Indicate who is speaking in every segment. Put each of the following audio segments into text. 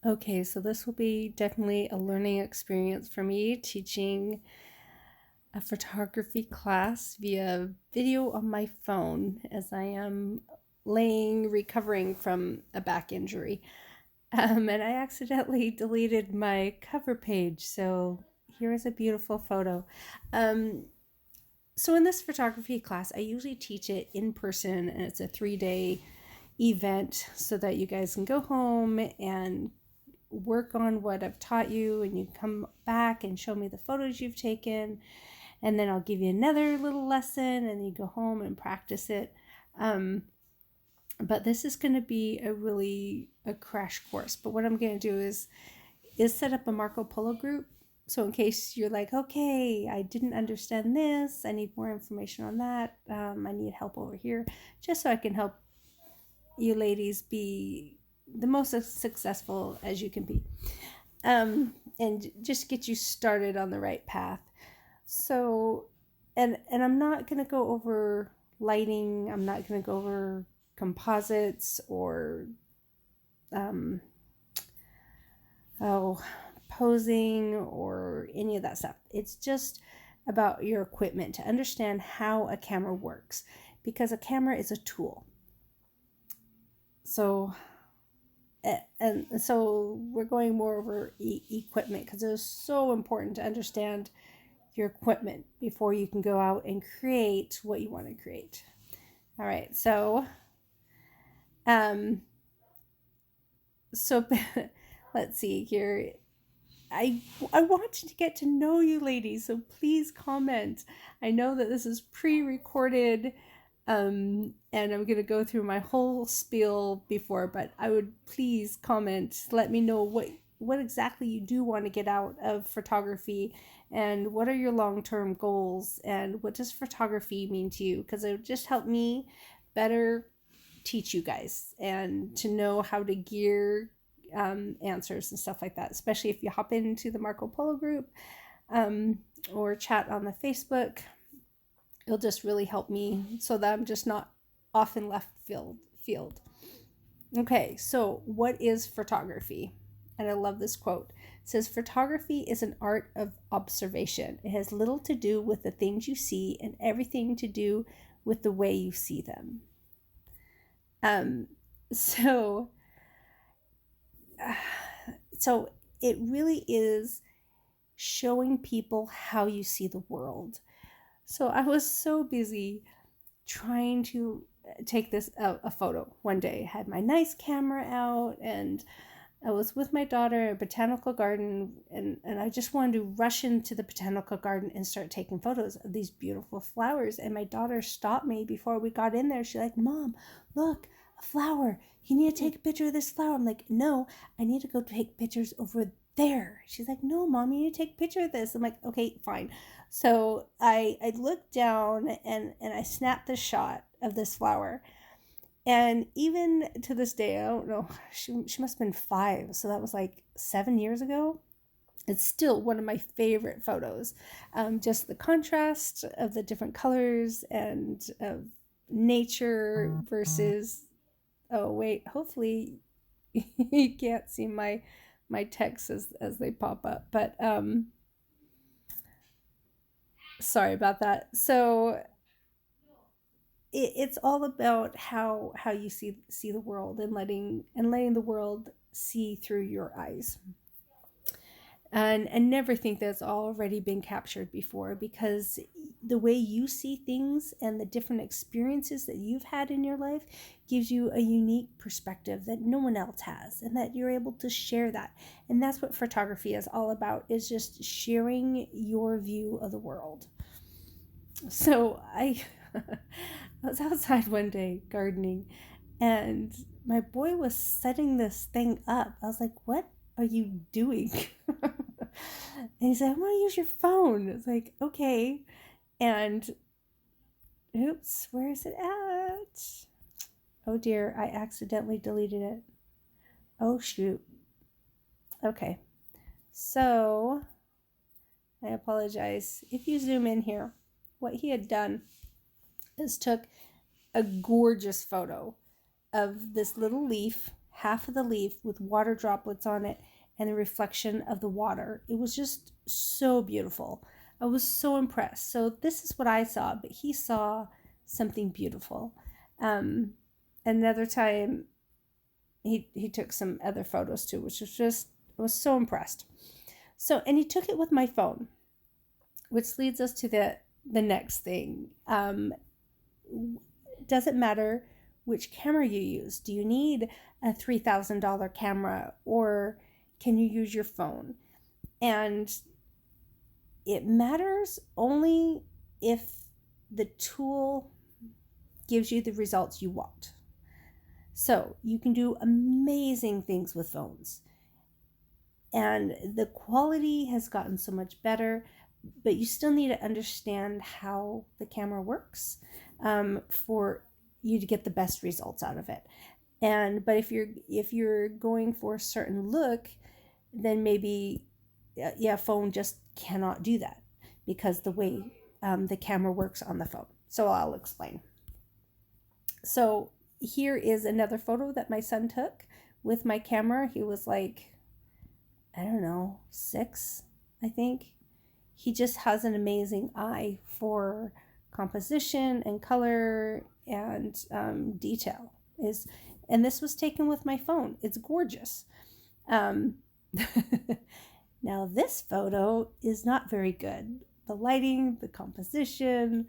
Speaker 1: Okay, so this will be definitely a learning experience for me, teaching a photography class via video on my phone as I am recovering from a back injury. And I accidentally deleted my cover page, so here is a beautiful photo. Um, so in this photography class, I usually teach it in person, and it's a 3-day event so that you guys can go home and work on what I've taught you, and you come back and show me the photos you've taken, and then I'll give you another little lesson, and you go home and practice it. But this is going to be a crash course. But what I'm going to do is set up a Marco Polo group. So in case you're like, okay, I didn't understand this, I need more information on that, I need help over here, just so I can help you ladies be the most successful as you can be, and just get you started on the right path. So, and I'm not going to go over lighting. I'm not going to go over composites or um, oh, posing or any of that stuff. It's just about your equipment to understand how a camera works, because a camera is a tool. So and so we're going more over equipment, because it's so important to understand your equipment before you can go out and create what you want to create. All right, um so let's see here. I want to get to know you ladies, so please comment. I know that this is pre-recorded, and I'm gonna go through my whole spiel before, but I would please comment. Let me know what exactly you do want to get out of photography, and what are your long-term goals, and what does photography mean to you? Because it would just help me better teach you guys and to know how to gear answers and stuff like that, especially if you hop into the Marco Polo group, um, or chat on the Facebook. It'll just really help me so that I'm just not off in left field. Okay, so what is photography? And I love this quote. It says, photography is an art of observation. It has little to do with the things you see and everything to do with the way you see them. Um, so, so it really is showing people how you see the world. So I was so busy trying to take this a photo one day. I had my nice camera out, and I was with my daughter at a botanical garden, and I just wanted to rush into the botanical garden and start taking photos of these beautiful flowers. And my daughter stopped me before we got in there. She's like, Mom, look, a flower. You need to take a picture of this flower. I'm like, no, I need to go take pictures over there. She's like, no, Mom, you need to take a picture of this. I'm like, okay, fine. So I looked down, and I snapped the shot of this flower. And even to this day, I don't know, she must have been 5. So that was like 7 years ago. It's still one of my favorite photos. Just the contrast of the different colors and of nature versus, oh, wait, hopefully you can't see my texts as they pop up. But sorry about that. So it's all about how you see the world, and letting the world see through your eyes, and never think that's already been captured before, because the way you see things and the different experiences that you've had in your life gives you a unique perspective that no one else has, and that you're able to share that. And that's what photography is all about, is just sharing your view of the world. So I was outside one day gardening, and my boy was setting this thing up. I was like, "What are you doing?" And he said, "I want to use your phone." It's like, "Okay." And oops, where is it at? Oh dear, I accidentally deleted it. Oh shoot. Okay. So, I apologize. If you zoom in here, what he had done is took a gorgeous photo of this little leaf half of the leaf with water droplets on it and the reflection of the water. It was just so beautiful. I was so impressed. So this is what I saw, but he saw something beautiful. Another time he took some other photos too, which was just, I was so impressed. So, and he took it with my phone, which leads us to the next thing. Doesn't matter which camera you use. Do you need a $3,000 camera, or can you use your phone? And it matters only if the tool gives you the results you want. So you can do amazing things with phones. And the quality has gotten so much better, but you still need to understand how the camera works for you to get the best results out of it. But if you're going for a certain look, then maybe phone just cannot do that because the way the camera works on the phone. So I'll explain. So here is another photo that my son took with my camera. He was like, I don't know, 6, I think. He just has an amazing eye for composition and color and detail. And this was taken with my phone. It's gorgeous. Now this photo is not very good. The lighting, the composition,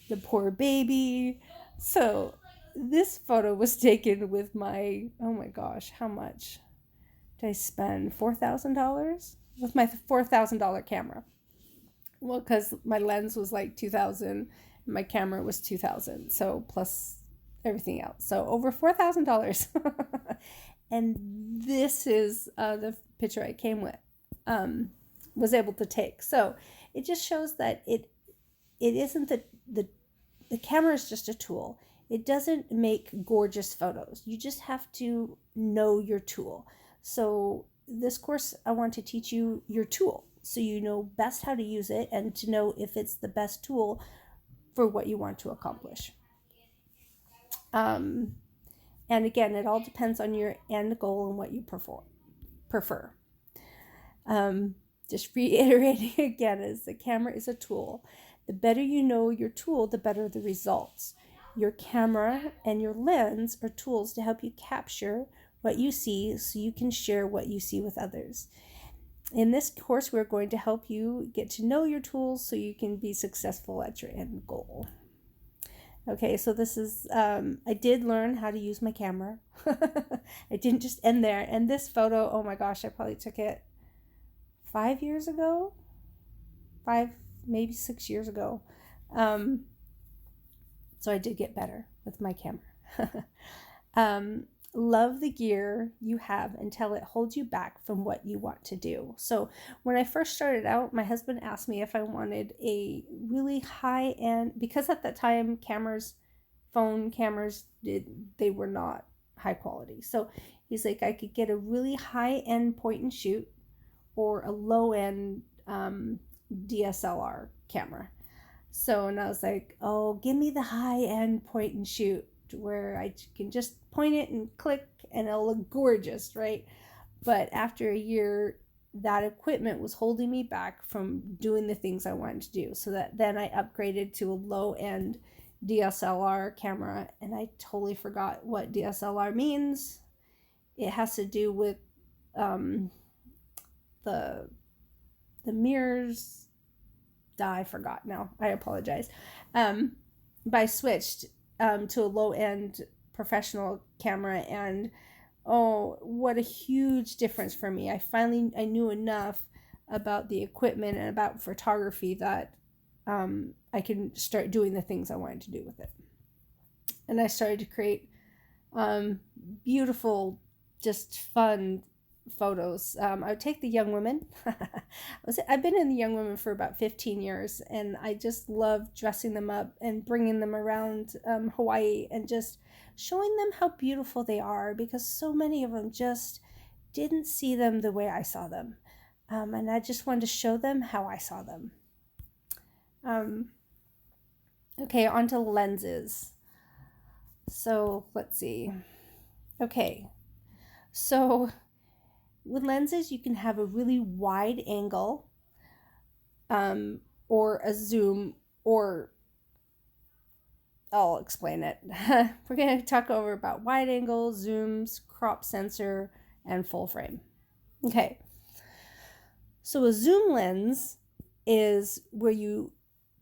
Speaker 1: the poor baby. So this photo was taken with my, oh my gosh, how much did I spend? $4,000 with my $4,000 camera. Well, because my lens was like $2,000 and my camera was $2,000, so plus everything else, so over $4,000. And this is the picture I came with, was able to take. So it just shows that it isn't the camera is just a tool. It doesn't make gorgeous photos. You just have to know your tool. So this course, I want to teach you your tool so you know best how to use it and to know if it's the best tool for what you want to accomplish. And again, it all depends on your end goal and what you prefer. Just reiterating again, is the camera is a tool. The better you know your tool, the better the results. Your camera and your lens are tools to help you capture what you see so you can share what you see with others. In this course, we're going to help you get to know your tools so you can be successful at your end goal. Okay, so this is, I did learn how to use my camera. I didn't just end there. And this photo, oh my gosh, I probably took it 5 years ago, 5, maybe 6 years ago. So I did get better with my camera. Love the gear you have until it holds you back from what you want to do. So when I first started out, my husband asked me if I wanted a really high-end, because at that time phone cameras, they were not high quality. So he's like, I could get a really high-end point and shoot or a low-end DSLR camera. So, and I was like, oh, give me the high-end point and shoot where I can just point it and click and it'll look gorgeous, right? But after a year, that equipment was holding me back from doing the things I wanted to do. So that then I upgraded to a low-end DSLR camera, and I totally forgot what DSLR means. It has to do with the mirrors. I forgot now. I apologize. But I switched to a low-end professional camera, and oh, what a huge difference for me. I knew enough about the equipment and about photography that I can start doing the things I wanted to do with it. And I started to create beautiful, just fun photos. I would take the young women. I've been in the young women for about 15 years, and I just love dressing them up and bringing them around Hawaii and just showing them how beautiful they are, because so many of them just didn't see them the way I saw them. And I just wanted to show them how I saw them. Okay, on to lenses. So let's see. Okay, So with lenses, you can have a really wide angle, um, or a zoom, or I'll explain it. We're going to talk over about wide angle, zooms, crop sensor, and full frame. Okay, so a zoom lens is where you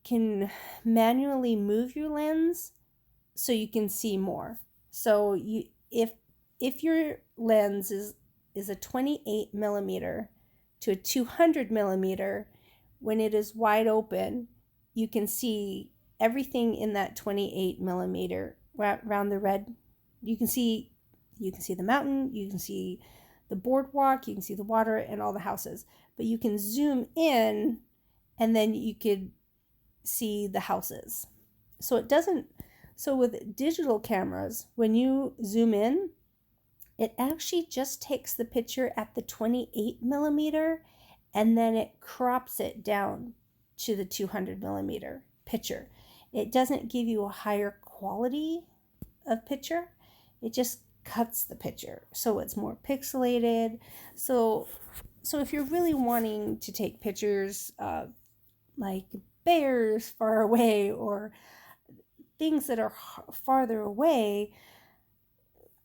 Speaker 1: can manually move your lens so you can see more. So if your lens is a 28 millimeter to a 200 millimeter, when it is wide open, you can see everything in that 28 millimeter around the red. You can see the mountain, you can see the boardwalk, you can see the water and all the houses. But you can zoom in and then you could see the houses. So it doesn't so with digital cameras, when you zoom in, it actually just takes the picture at the 28 millimeter and then it crops it down to the 200 millimeter picture. It doesn't give you a higher quality of picture. It just cuts the picture so it's more pixelated. So if you're really wanting to take pictures of like bears far away or things that are farther away,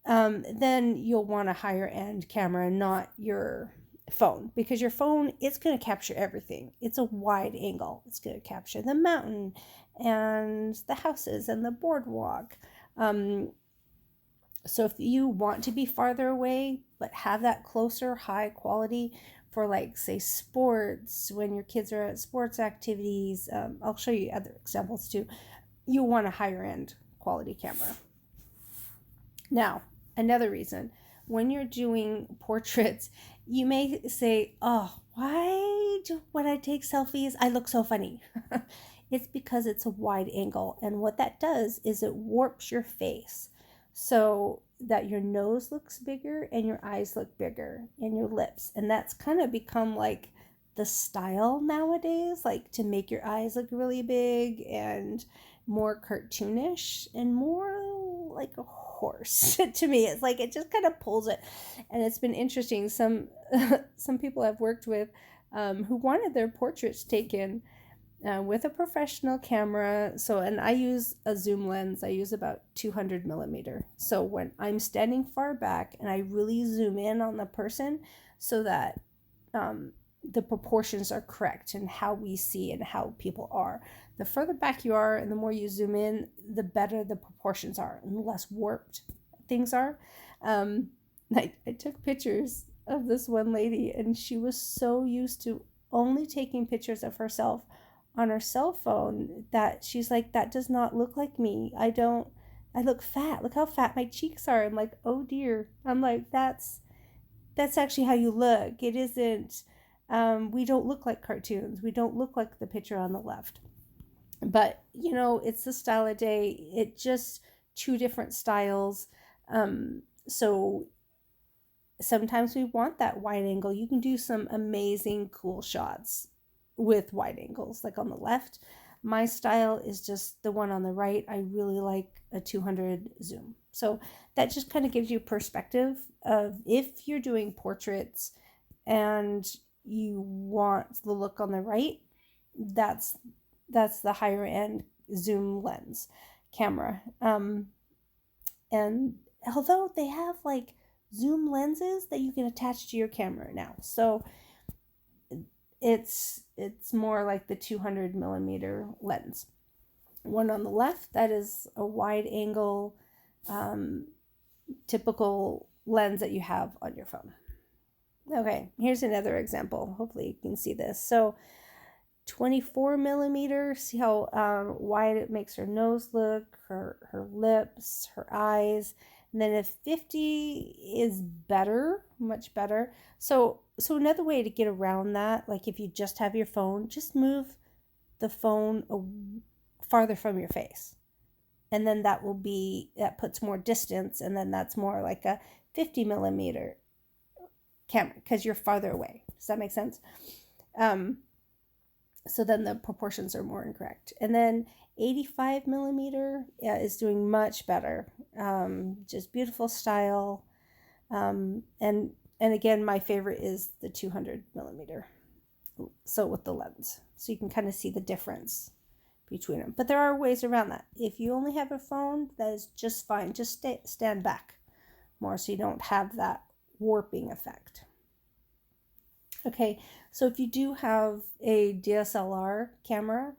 Speaker 1: then you'll want a higher end camera, not your phone, because your phone, it's going to capture everything. It's a wide angle. It's going to capture the mountain and the houses and the boardwalk. So if you want to be farther away but have that closer high quality for, like, say, sports, when your kids are at sports activities, I'll show you other examples too, you want a higher end quality camera. Now, another reason, when you're doing portraits, you may say, oh, when I take selfies, I look so funny. It's because it's a wide angle. And what that does is it warps your face so that your nose looks bigger and your eyes look bigger and your lips. And that's kind of become like the style nowadays, like to make your eyes look really big and more cartoonish and more like a horse. To me, it's like it just kind of pulls it. And it's been interesting, some people I've worked with, who wanted their portraits taken with a professional camera. And I use a zoom lens. I use about 200 millimeter. So when I'm standing far back and I really zoom in on the person so that the proportions are correct and how we see and how people are. The further back you are and the more you zoom in, the better the proportions are and the less warped things are. I took pictures of this one lady, and she was so used to only taking pictures of herself on her cell phone that she's like, that does not look like me. I look fat. Look how fat my cheeks are. I'm like, oh dear. I'm like, that's actually how you look. It isn't, we don't look like cartoons. We don't look like the picture on the left. But, it's the style of day. It just two different styles. So sometimes we want that wide angle. You can do some amazing, cool shots with wide angles, like on the left. My style is just the one on the right. I really like a 200 zoom. So that just kind of gives you perspective of if you're doing portraits and you want the look on the right, that's the higher end zoom lens camera. And although they have like zoom lenses that you can attach to your camera now, so it's more like the 200 millimeter lens. One on the left, that is a wide angle, typical lens that you have on your phone. Okay, here's another example. Hopefully you can see this. So 24 millimeter, see how wide it makes her nose look, her lips, her eyes. And then if 50 is better, much better. So another way to get around that, like if you just have your phone, just move the phone farther from your face. And then that puts more distance, and then that's more like a 50 millimeter camera because you're farther away. Does that make sense? So then the proportions are more incorrect. And then 85 millimeter is doing much better. Just beautiful style. And again, my favorite is the 200 millimeter. So with the lens, so you can kind of see the difference between them. But there are ways around that. If you only have a phone, that is just fine. Just stand back more so you don't have that warping effect. Okay, so if you do have a DSLR camera,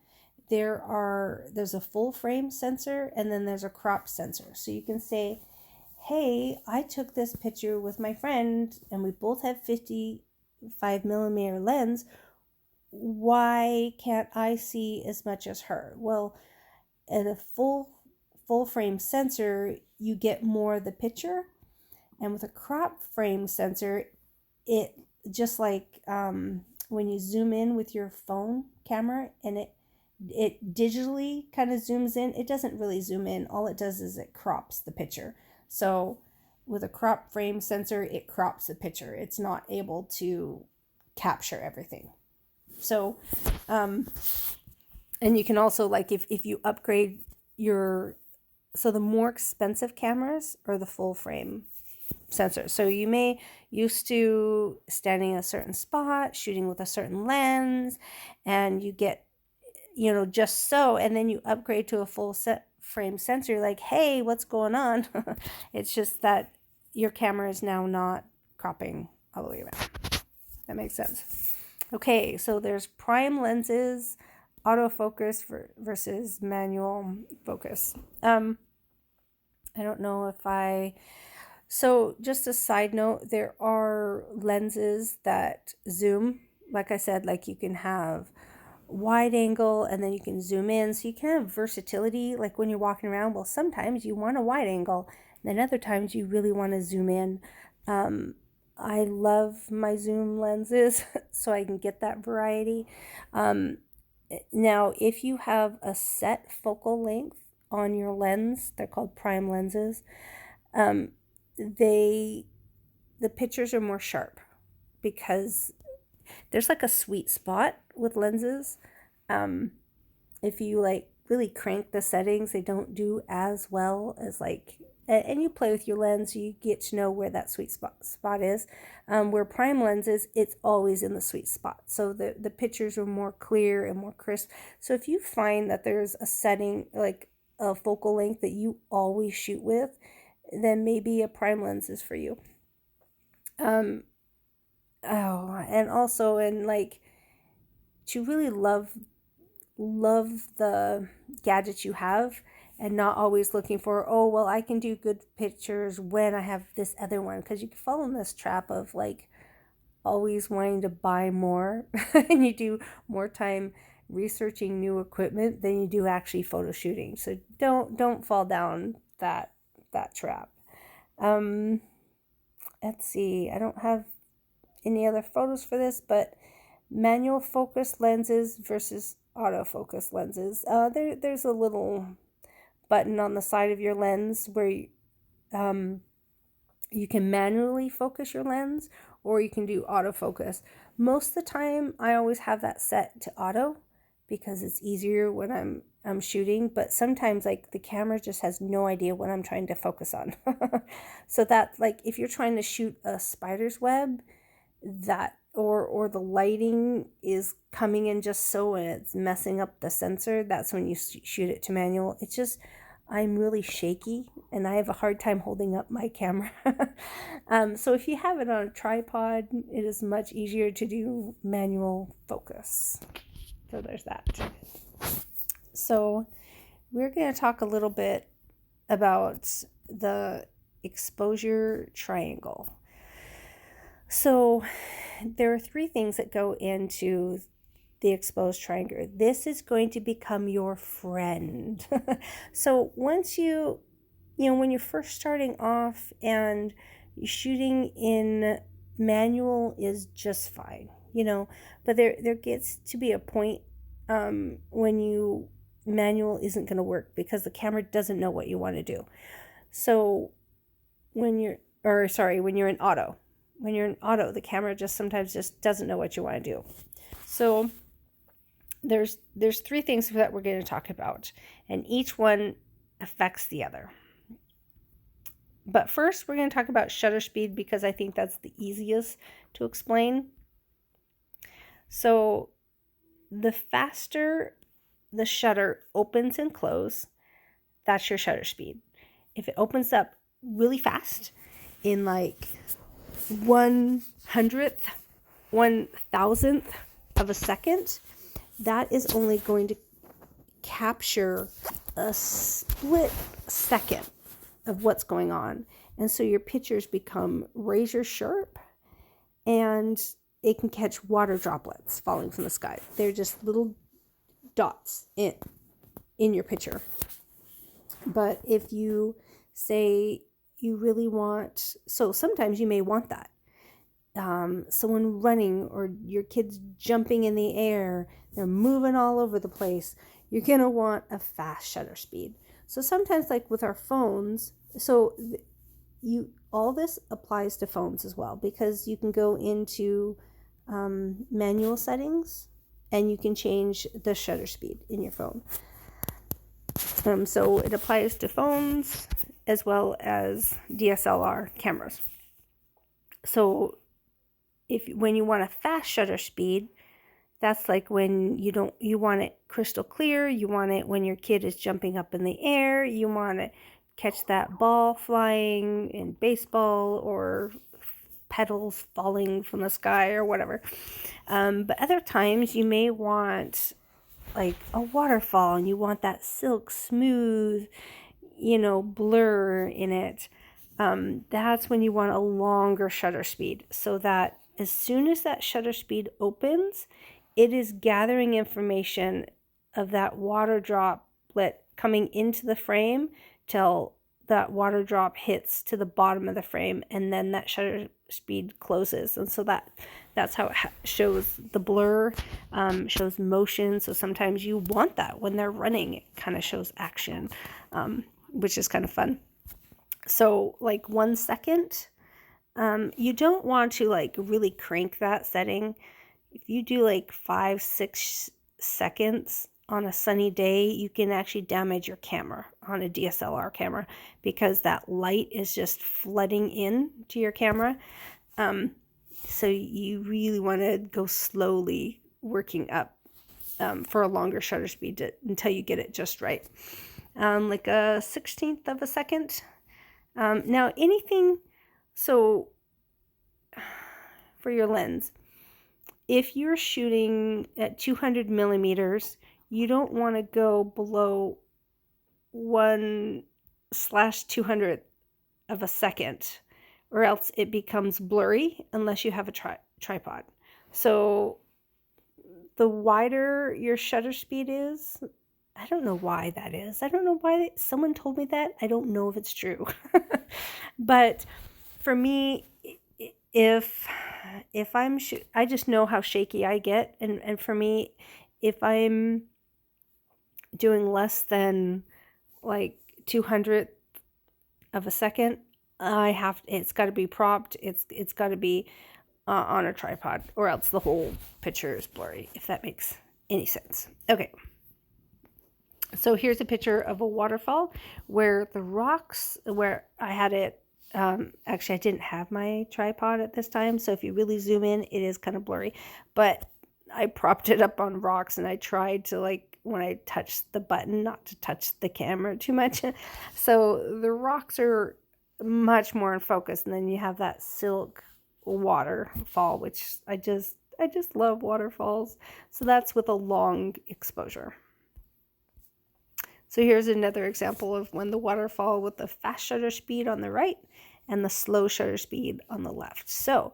Speaker 1: there's a full frame sensor and then there's a crop sensor. So you can say, hey, I took this picture with my friend and we both have 55 millimeter lens. Why can't I see as much as her? Well, at a full frame sensor, you get more of the picture. And with a crop frame sensor, it just like when you zoom in with your phone camera and it digitally kind of zooms in, it doesn't really zoom in. All it does is it crops the picture. So with a crop frame sensor, it crops the picture. It's not able to capture everything. So, and you can also, like, if you upgrade so the more expensive cameras are the full frame sensor. So you may used to standing in a certain spot, shooting with a certain lens, and you get, just so, and then you upgrade to a full set frame sensor. You're like, hey, what's going on? It's just that your camera is now not cropping all the way around. That makes sense. Okay, so there's prime lenses, autofocus versus manual focus. I don't know if so just a side note, there are lenses that zoom. Like I said, like you can have wide angle and then you can zoom in. So you can have versatility, like when you're walking around. Well, sometimes you want a wide angle, and then other times you really want to zoom in. I love my zoom lenses so I can get that variety. Now, if you have a set focal length on your lens, they're called prime lenses, the pictures are more sharp because there's like a sweet spot with lenses. If you like really crank the settings, they don't do as well as like, and you play with your lens, you get to know where that sweet spot is. Where prime lenses, it's always in the sweet spot. So the pictures are more clear and more crisp. So if you find that there's a setting, like a focal length that you always shoot with, then maybe a prime lens is for you. And also, and like, to really love the gadgets you have and not always looking for, oh, well, I can do good pictures when I have this other one, because you can fall in this trap of like always wanting to buy more and you do more time researching new equipment than you do actually photo shooting. So don't fall down that trap. Let's see, I don't have any other photos for this, but manual focus lenses versus autofocus lenses. There's a little button on the side of your lens where you can manually focus your lens, or you can do autofocus. Most of the time, I always have that set to auto because it's easier when I'm shooting, but sometimes like the camera just has no idea what I'm trying to focus on. So that, like, if you're trying to shoot a spider's web, that or the lighting is coming in just so and it's messing up the sensor, that's when you shoot it to manual. It's just, I'm really shaky and I have a hard time holding up my camera. So if you have it on a tripod, it is much easier to do manual focus. So there's that. So we're going to talk a little bit about the exposure triangle. So there are 3 things that go into the exposed triangle. This is going to become your friend. So once when you're first starting off and shooting in manual is just fine, but there gets to be a point when manual isn't going to work because the camera doesn't know what you want to do. So when you're in auto, the camera sometimes doesn't know what you want to do. So there's 3 things that we're going to talk about, and each one affects the other. But first, we're going to talk about shutter speed because I think that's the easiest to explain. So the faster the shutter opens and closes, that's your shutter speed. If it opens up really fast in like 1/100th, 1,000th of a second, that is only going to capture a split second of what's going on. And so your pictures become razor sharp, and it can catch water droplets falling from the sky. They're just little dots in your picture. But if you say you really want, so sometimes you may want that. Someone running or your kids jumping in the air, they're moving all over the place, you're going to want a fast shutter speed. So sometimes, like with our phones, so all this applies to phones as well, because you can go into manual settings and you can change the shutter speed in your phone. So it applies to phones as well as DSLR cameras. So when you want a fast shutter speed, that's like when you want it crystal clear, you want it when your kid is jumping up in the air, you want to catch that ball flying in baseball or petals falling from the sky or whatever. But other times you may want like a waterfall and you want that silk smooth, blur in it. That's when you want a longer shutter speed, so that as soon as that shutter speed opens, it is gathering information of that water droplet coming into the frame till that water drop hits to the bottom of the frame, and then that shutter speed closes. And so that's how it shows the blur, shows motion. So sometimes you want that when they're running, it kind of shows action, which is kind of fun. So like 1 second, you don't want to like really crank that setting. If you do like 5-6 seconds on a sunny day, you can actually damage your camera on a DSLR camera, because that light is just flooding in to your camera. So you really want to go slowly working up for a longer shutter speed until you get it just right. Like a 1/16th of a second. Now anything, so for your lens, if you're shooting at 200 millimeters, you don't want to go below 1/200th of a second, or else it becomes blurry unless you have a tripod. So the wider your shutter speed is, I don't know why that is. I don't know why someone told me that. I don't know if it's true. But for me, if I'm I just know how shaky I get, and for me, if I'm doing less than like 200th of a second, it's got to be propped. It's got to be on a tripod, or else the whole picture is blurry, if that makes any sense. Okay. So here's a picture of a waterfall where the rocks, where I had it, actually I didn't have my tripod at this time, so if you really zoom in, it is kind of blurry, but I propped it up on rocks, and I tried to, like, when I touched the button, not to touch the camera too much. So the rocks are much more in focus, and then you have that silk waterfall, which I just love waterfalls. So that's with a long exposure. So here's another example of when the waterfall with the fast shutter speed on the right and the slow shutter speed on the left. So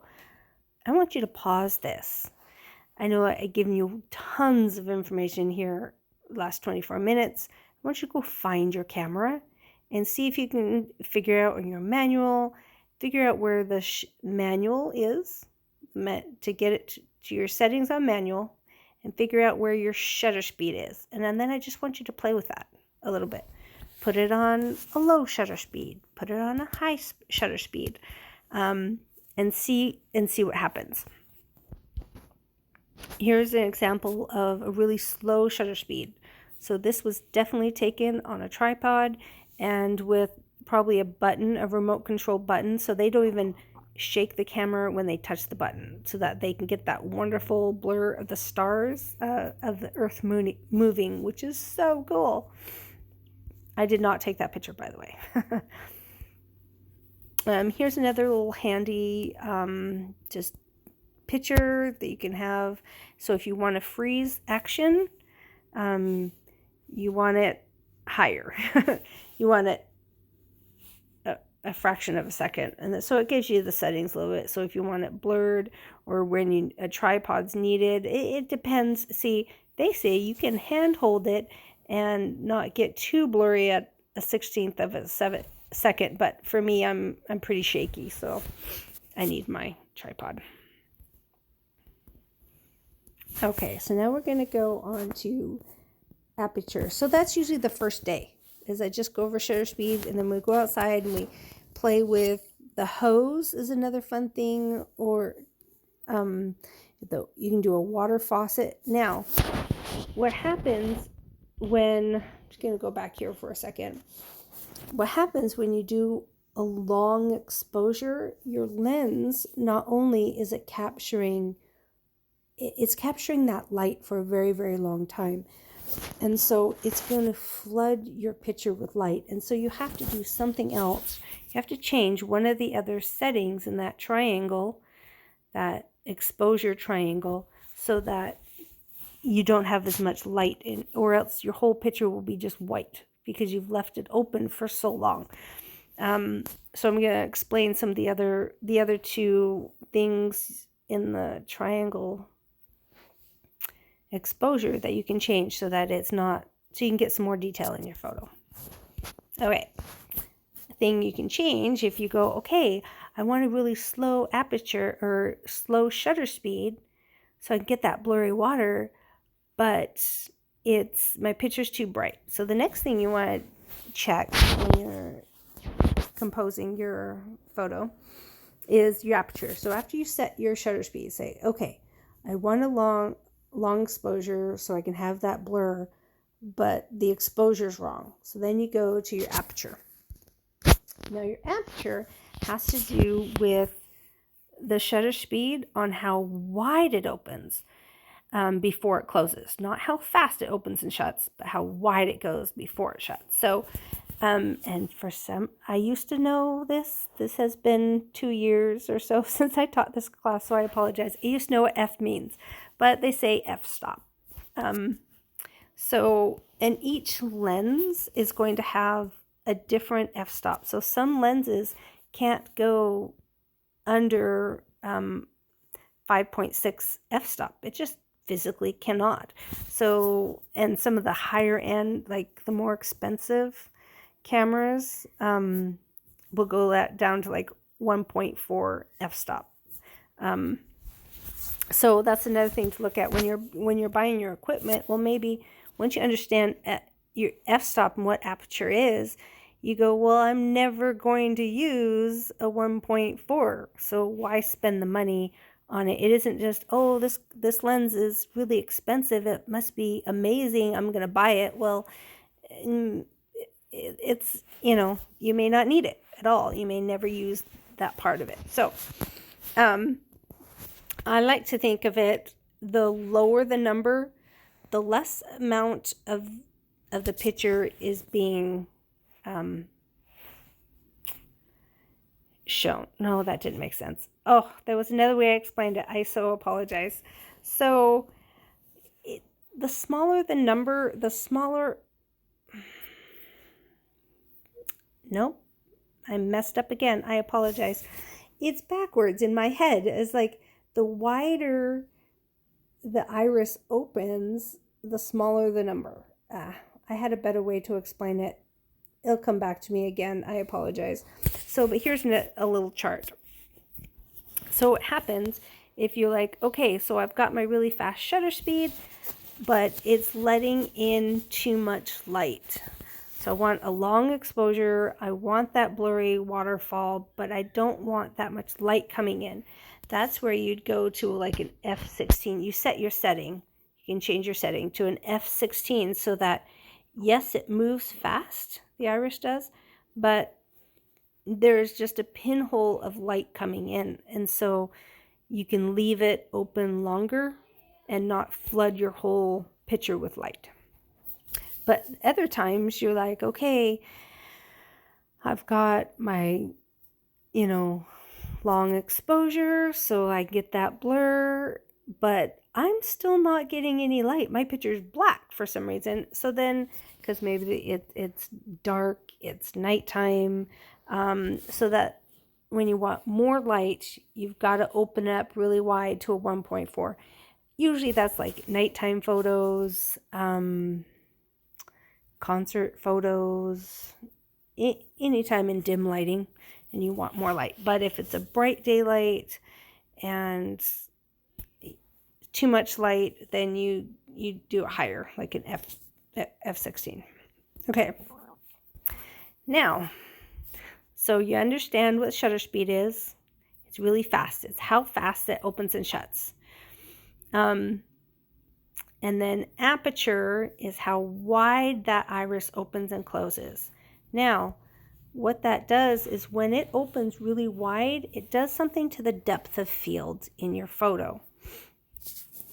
Speaker 1: I want you to pause this. I know I've given you tons of information here last 24 minutes. I want you to go find your camera and see if you can figure out in your manual, figure out where the manual is to get it to your settings on manual, and figure out where your shutter speed is. And then I just want you to play with that a little bit. Put it on a low shutter speed, put it on a high shutter speed, and see what happens. Here's an example of a really slow shutter speed. So this was definitely taken on a tripod and with probably a button, a remote control button, so they don't even shake the camera when they touch the button, so that they can get that wonderful blur of the stars of the Earth moving, which is so cool. I did not take that picture, by the way. Here's another little handy just picture that you can have. So if you want to freeze action, you want it higher. You want it a fraction of a second, and so it gives you the settings a little bit. So if you want it blurred, or when a tripod's needed, it depends. See, they say you can hand hold it and not get too blurry at a 1/16 of a second, but for me, I'm pretty shaky, so I need my tripod. Okay, so now we're going to go on to aperture. So that's usually the first day, is I just go over shutter speed, and then we go outside and we play with the hose is another fun thing, or you can do a water faucet. Now, what happens when, I'm just going to go back here for a second. What happens when you do a long exposure, your lens, not only is it capturing that light for a very, very long time. And so it's going to flood your picture with light. And so you have to do something else. You have to change one of the other settings in that triangle, that exposure triangle, so that you don't have as much light in, or else your whole picture will be just white because you've left it open for so long. So I'm going to explain some of the other two things in the triangle exposure that you can change, so that it's not, so you can get some more detail in your photo. Okay, thing you can change, if you go, okay, I want a really slow aperture or slow shutter speed so I can get that blurry water, but my picture's too bright. So the next thing you want to check when you're composing your photo is your aperture. So after you set your shutter speed, say, okay, I want a long exposure so I can have that blur, but the exposure's wrong. So then you go to your aperture. Now your aperture has to do with the shutter speed on how wide it opens before it closes. Not how fast it opens and shuts, but how wide it goes before it shuts. So, and for some, I used to know this. This has been 2 years or so since I taught this class, so I apologize. I used to know what F means, but they say f-stop. So, and each lens is going to have a different f-stop. So some lenses can't go under 5.6 f-stop. It just physically cannot. So, and some of the higher end, like the more expensive cameras, will go down to like 1.4 f-stop. So that's another thing to look at when you're buying your equipment. Well, maybe once you understand your f-stop and what aperture is, you go, well, I'm never going to use a 1.4, so why spend the money on it? It isn't just, oh, this lens is really expensive, it must be amazing, I'm going to buy it. Well, it's, you may not need it at all. You may never use that part of it. So I like to think of it, the lower the number, the less amount of the picture is being shown. No, that didn't make sense. Oh, there was another way I explained it. I so apologize. So the smaller the number, the smaller... Nope, I messed up again. I apologize. It's backwards in my head. It's like the wider the iris opens, the smaller the number. I had a better way to explain it. It'll come back to me again. I apologize. So, but here's a little chart. So what happens if you're like, okay, so I've got my really fast shutter speed, but it's letting in too much light. So I want a long exposure. I want that blurry waterfall, but I don't want that much light coming in. That's where you'd go to like an f16. You set your setting. You can change your setting to an f16 so that, yes, it moves fast, the iris does, but there's just a pinhole of light coming in. And so you can leave it open longer and not flood your whole picture with light. But other times you're like, okay, I've got my, long exposure, so I get that blur, but I'm still not getting any light. My picture's black for some reason. So then, because maybe it's dark, it's nighttime, so that when you want more light, you've got to open it up really wide to a 1.4. Usually that's like nighttime photos, concert photos, anytime in dim lighting and you want more light. But if it's a bright daylight and too much light, then you do it higher, like an f16. Okay. Now, so you understand what shutter speed is. It's really fast. It's how fast it opens and shuts. And then aperture is how wide that iris opens and closes. Now, what that does is when it opens really wide, it does something to the depth of field in your photo.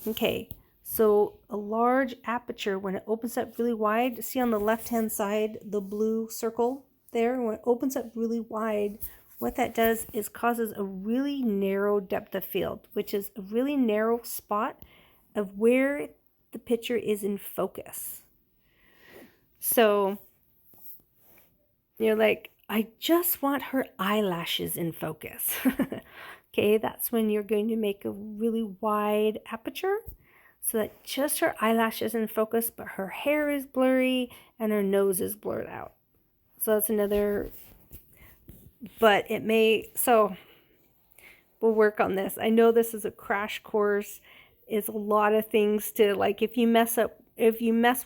Speaker 1: Okay, so a large aperture, when it opens up really wide, see on the left-hand side, the blue circle there, when it opens up really wide, what that does is causes a really narrow depth of field, which is a really narrow spot of where the picture is in focus. So you're like, I just want her eyelashes in focus. Okay, that's when you're going to make a really wide aperture so that just her eyelashes in focus, but her hair is blurry and her nose is blurred out. So that's another, but it may, so we'll work on this. I know this is a crash course. It's a lot of things to, like, if you mess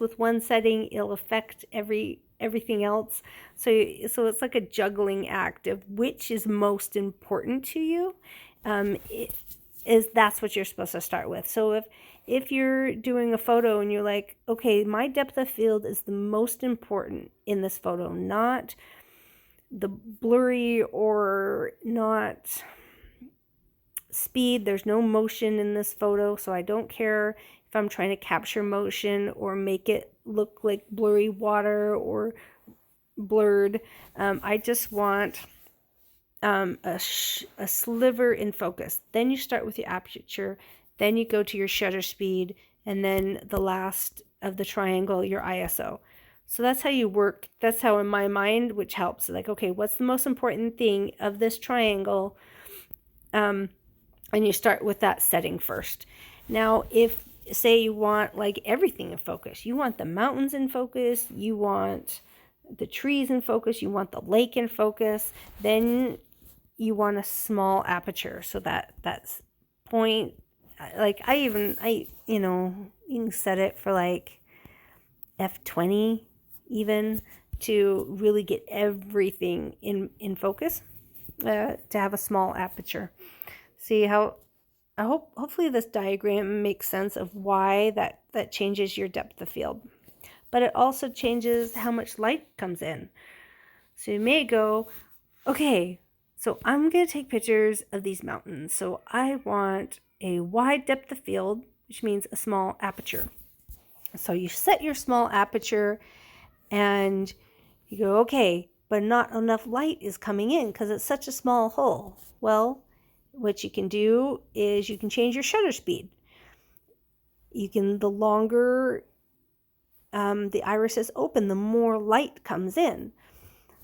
Speaker 1: with one setting, it'll affect everything else. So it's like a juggling act of which is most important to you. That's what you're supposed to start with. So if you're doing a photo and you're like, okay, my depth of field is the most important in this photo, not the blurry or not speed. There's no motion in this photo, so I don't care if I'm trying to capture motion or make it look like blurry water or blurred. I just want a sliver in focus. Then you start with your aperture, then you go to your shutter speed, and then the last of the triangle, your ISO. So that's how you work. That's how in my mind, which helps. Like, okay, what's the most important thing of this triangle? And you start with that setting first. Now, if say you want like everything in focus, you want the mountains in focus, you want the trees in focus, you want the lake in focus, then you want a small aperture. So that's point, like you can set it for like f20 even to really get everything in focus, to have a small aperture. See how, hopefully this diagram makes sense of why that changes your depth of field. But it also changes how much light comes in. So you may go, okay, so I'm going to take pictures of these mountains. So I want a wide depth of field, which means a small aperture. So you set your small aperture and you go, okay, but not enough light is coming in because it's such a small hole. Well, what you can do is you can change your shutter speed. The longer the iris is open, the more light comes in.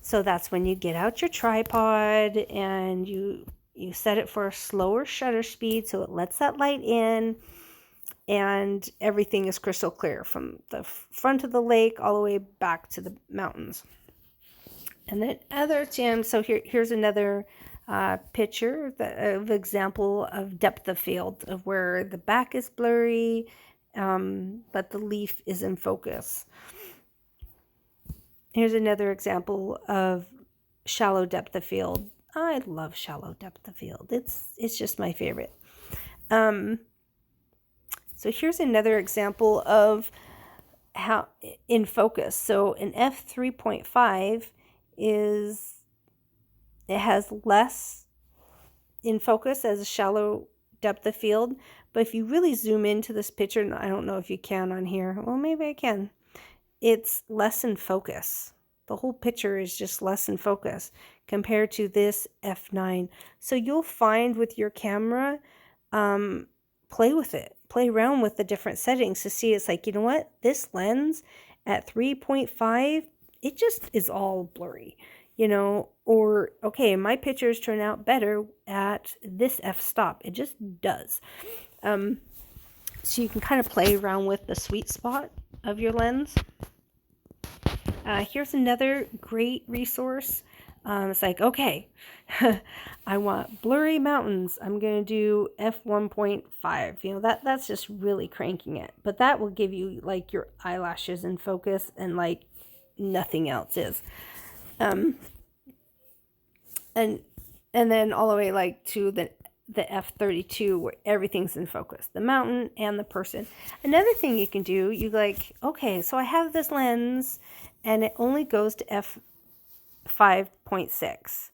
Speaker 1: So that's when you get out your tripod and you set it for a slower shutter speed so it lets that light in, and everything is crystal clear from the front of the lake all the way back to the mountains. And then so here's another picture of example of depth of field of where the back is blurry, but the leaf is in focus. Here's another example of shallow depth of field. I love shallow depth of field. It's just my favorite. So here's another example of how in focus. So an f3.5 is It has less in focus as a shallow depth of field. But if you really zoom into this picture, and I don't know if you can on here. Well, maybe I can. It's less in focus. The whole picture is just less in focus compared to this f9. So you'll find with your camera, play with it. Play around with the different settings to see. It's like, you know what? This lens at 3.5, it just is all blurry, you know, or okay, my pictures turn out better at this f-stop. It just does. So you can kind of play around with the sweet spot of your lens. Here's another great resource. It's like, okay, I want blurry mountains. I'm going to do f1.5. You know, that's just really cranking it. But that will give you like your eyelashes in focus and like nothing else is. And then all the way like to the f32 where everything's in focus, the mountain and the person. Another thing you can do, you like, okay, so I have this lens and it only goes to f5.6,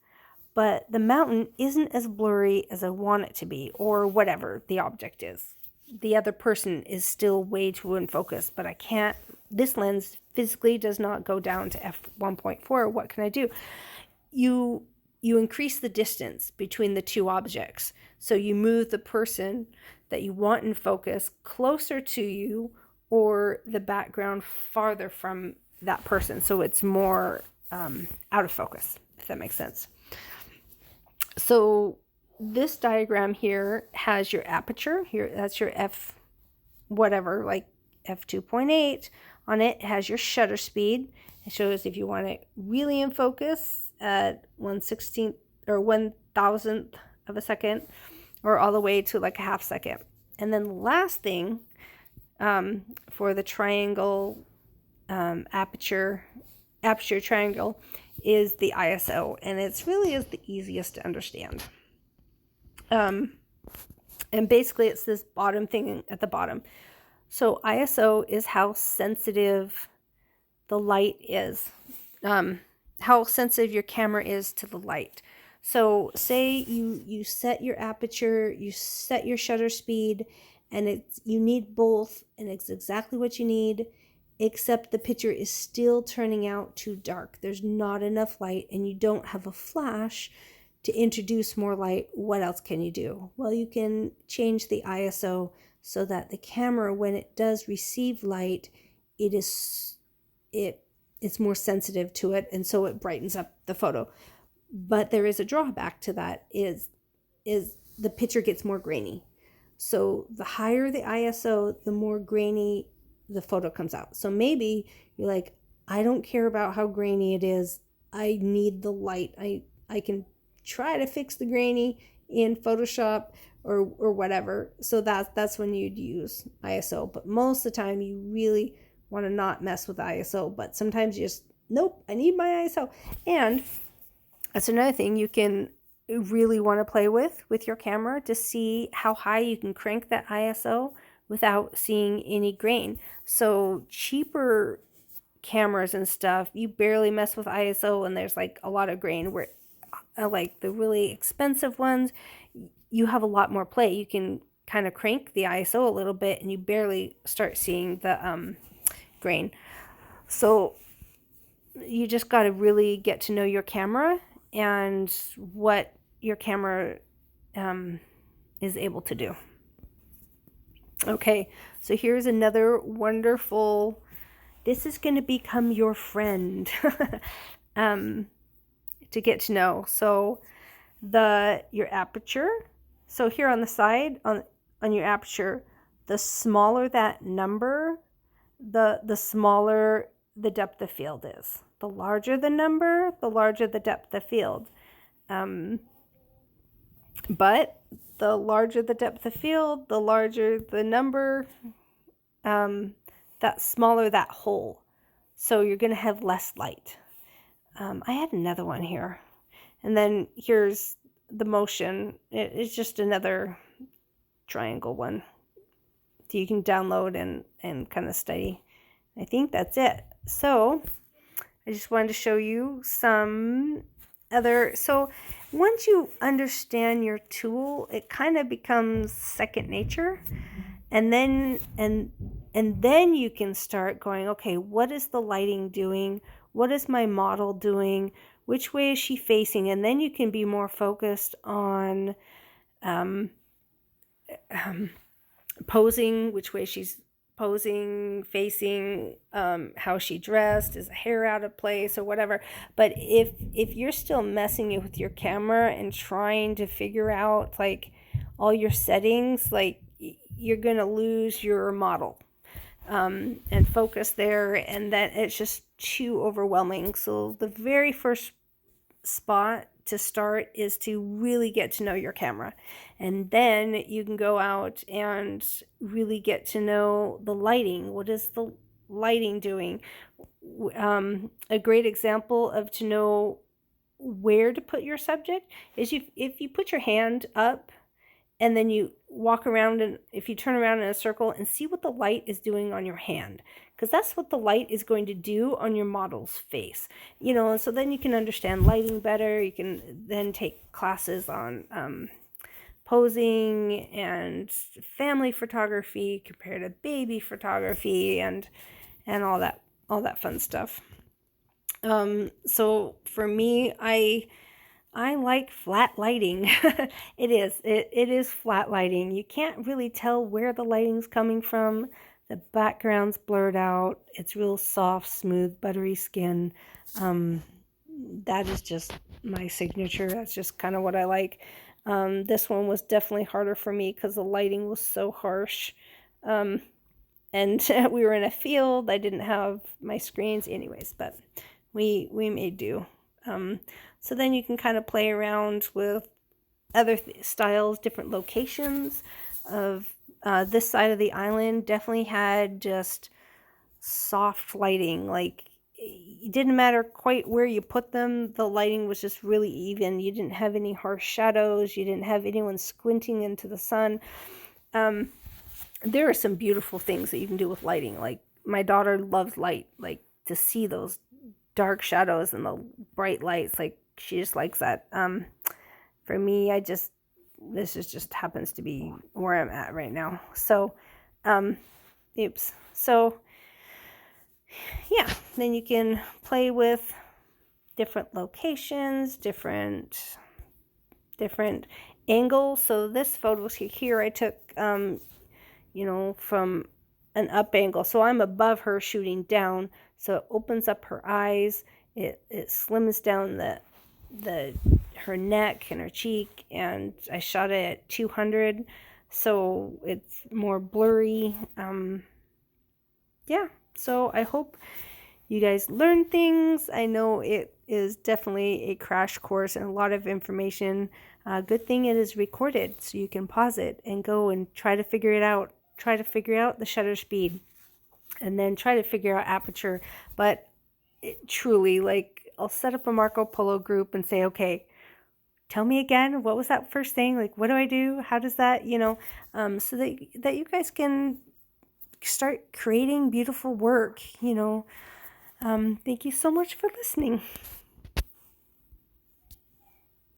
Speaker 1: but the mountain isn't as blurry as I want it to be, or whatever the object is. The other person is still way too in focus, but I can't, this lens physically does not go down to f1.4. What can I do? You increase the distance between the two objects. So you move the person that you want in focus closer to you, or the background farther from that person. So it's more out of focus, if that makes sense. So this diagram here has your aperture. Here, that's your f whatever, like f2.8. On it has your shutter speed. It shows if you want it really in focus at 1/16 or 1,000th of a second, or all the way to like a half second. And then the last thing for the triangle aperture triangle is the ISO, and it's really is the easiest to understand. And basically it's this bottom thing at the bottom. So ISO is how sensitive the light is, how sensitive your camera is to the light. So say you set your aperture, you set your shutter speed, and you need both, and it's exactly what you need, except the picture is still turning out too dark. There's not enough light, and you don't have a flash to introduce more light. What else can you do? Well, you can change the ISO so that the camera, when it does receive light, it's more sensitive to it, and so it brightens up the photo. But there is a drawback to that, is the picture gets more grainy. So the higher the ISO, the more grainy the photo comes out. So maybe you're like, I don't care about how grainy it is. I need the light. I can try to fix the grainy in Photoshop or whatever. So that's when you'd use ISO. But most of the time you really want to not mess with ISO. But sometimes you just, nope, I need my ISO. And that's another thing you can really want to play with your camera, to see how high you can crank that ISO without seeing any grain. So cheaper cameras and stuff, you barely mess with ISO and there's like a lot of grain, where like the really expensive ones, you have a lot more play. You can kind of crank the ISO a little bit and you barely start seeing the grain. So you just got to really get to know your camera and what your camera is able to do. Okay, so here's another wonderful, this is going to become your friend to get to know. So your aperture, so here on the side, on your aperture, the smaller that number, the smaller the depth of field is. The larger the number, the larger the depth of field. But the larger the depth of field, the larger the number, that smaller that hole. So you're going to have less light. I had another one here. And then here's the motion. It's just another triangle one that you can download and kind of study. I think that's it. So I just wanted to show you some other. So once you understand your tool, it kind of becomes second nature. And then you can start going, okay, what is the lighting doing? What is my model doing? Which way is she facing? And then you can be more focused on posing, which way she's posing, facing, how she dressed, is the hair out of place or whatever. But if you're still messing with your camera and trying to figure out like all your settings, like you're gonna lose your model and focus there, and that it's just too overwhelming. So the very first spot to start is to really get to know your camera, and then you can go out and really get to know the lighting. What is the lighting doing? A great example of to know where to put your subject is if you put your hand up and then you walk around, and if you turn around in a circle and see what the light is doing on your hand, because that's what the light is going to do on your model's face, and so then you can understand lighting better. You can then take classes on posing and family photography compared to baby photography and all that fun stuff. So for me, I like flat lighting. It is flat lighting. You can't really tell where the lighting's coming from. The background's blurred out. It's real soft, smooth, buttery skin. That is just my signature. That's just kind of what I like. This one was definitely harder for me because the lighting was so harsh. And we were in a field. I didn't have my screens anyways, but we made do. So then you can kind of play around with other styles, different locations of this side of the island. Definitely had just soft lighting. Like it didn't matter quite where you put them. The lighting was just really even. You didn't have any harsh shadows. You didn't have anyone squinting into the sun. There are some beautiful things that you can do with lighting. Like my daughter loves light. Like to see those dark shadows and the bright lights, like she just likes that. For me, this just happens to be where I'm at right now. So so yeah, then you can play with different locations, different angles. So this photo here I took from an up angle, so I'm above her shooting down, so it opens up her eyes, it slims down her neck and her cheek, and I shot it at 200, so it's more blurry. Yeah, so I hope you guys learn things. I know it is definitely a crash course and a lot of information. Good thing it is recorded, so you can pause it and go and try to figure it out. Try to figure out the shutter speed, and then try to figure out aperture. But truly, like, I'll set up a Marco Polo group and say, okay, tell me again, what was that first thing? Like, what do I do? How does that, so that you guys can start creating beautiful work, Thank you so much for listening.